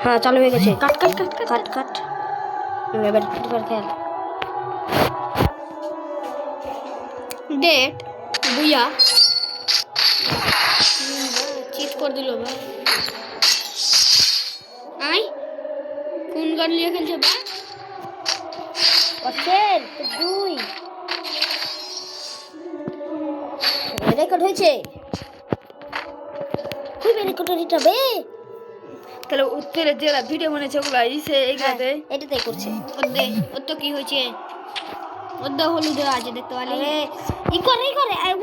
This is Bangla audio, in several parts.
হ্যাঁ চালু হয়ে গেছে। কাট কাট কাট কাট কাট। এবার খেল। ডেট বুইয়া চিট করে দিল ভাই। আই কোন গান নিয়ে খেলছে ভাই? অচেন দুই রেকর্ড হয়েছে। খুবই রেকর্ড দিতে হবে। তাহলে উত্তরে যেটা ভিডিও বানাইছে ওগুলা ইসে এইগুলাতে এটাতেই করছে। ওদে ওর তো কি হয়েছে? ওদে হলুদ আছে দেখতে পালি। আরে ই করে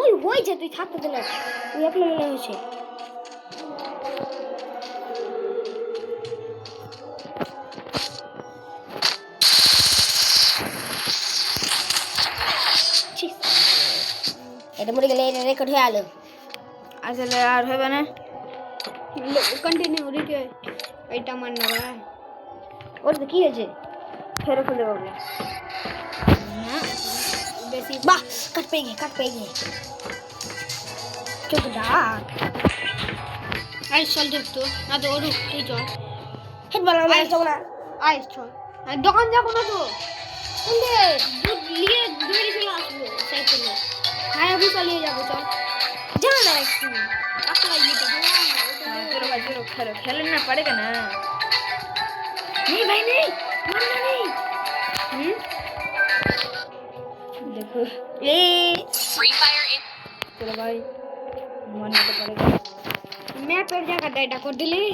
ওই হয়েছে, তুই থাকতে দিলে তুই এক মনে হয়েছে। এটা মরে গেলে রেকর্ড হয়ে আলো। আসলে আর হবে না, কন্টিনিউ রিকে এইটা মান না ভাই। ওর তো কি হয়েছে? ফেরে খুলে পাবো বেশি বাহ কাট পেয়ে গিয়ে চোখ ডাক। আই চল দেখতো না তো ওরু তুই চল হেড বানাবো না চল না। আই চল দোকান যাবো না তো কোনতে দুধ নিয়ে দৌড়ে চলে আসবো সাইকেলে। হ্যাঁ আমি চালিয়ে যাবো চল। যা না একটু আসলে এটা चलो भाई चलो खेलना ना पड़ेगा ना। नहीं भाई नहीं मारना नहीं। देखो ये फ्री फायर चलो भाई मारना तो पड़ेगा। मैं पेड़ जाकर डाटा कर दिली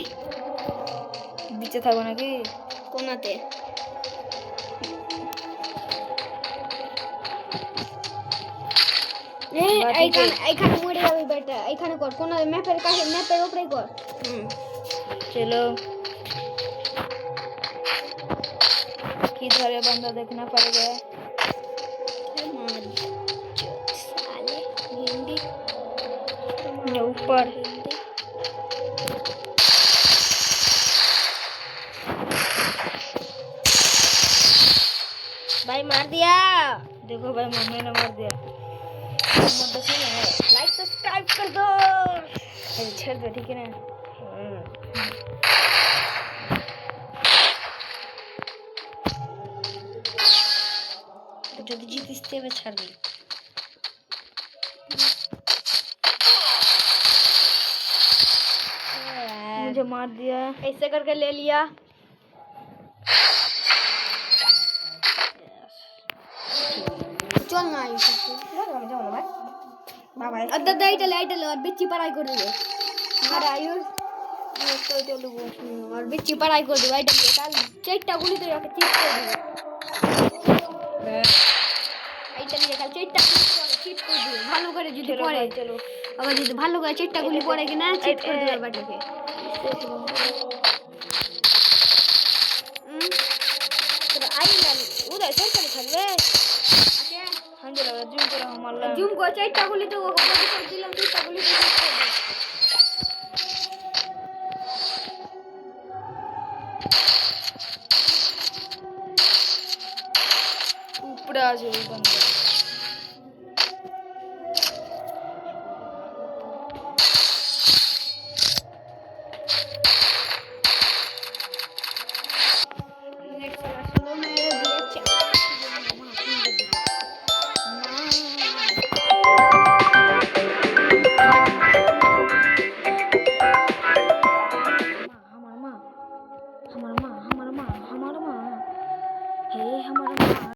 बीचे था ना कि कोनाते এইখানে মরে যাবে বেটা। এইখানে কর কোন ম্যাপের কাছে, ম্যাপের উপরেই কর। चलो किधर है बंदा देखना पड़ेगा। साले हिंदी ऊपर भाई मार दिया। देखो भाई मम्मी ने मार दिया। लाइक सब्सक्राइब कर दो। छेड़ दो ठीक है ना। যদি জিতিস তবে ছাড়বি। मुझे मार दिया। ऐसे करके ले लिया। चल ना आई बाबा अद्दा आइटल और बिच्ची पढ़ाई कर दिए अरे आयुष तो चलो और बिच्ची पढ़ाई कर दिए आइटल काल चेट्टा गुली तो याके चीट कर दिए आइटल ये काल चेट्टा गुली तो चीट कर दिए ভালো করে যদি পড়ে चलो আবার যদি ভালো করে চেট্টা গুলি পড়ে কিনা চিট করে দিবে বাটাকে। तो आई ना उधर से चल सकबे। আচ্ছা हम जो लगा जूम कर मारला জুম করে চেট্টা গুলি তো ওকে করে দিলাম চেট্টা গুলি তো ऊपर आ जाओ बंदा। हमारा माँ हे हमारा माँ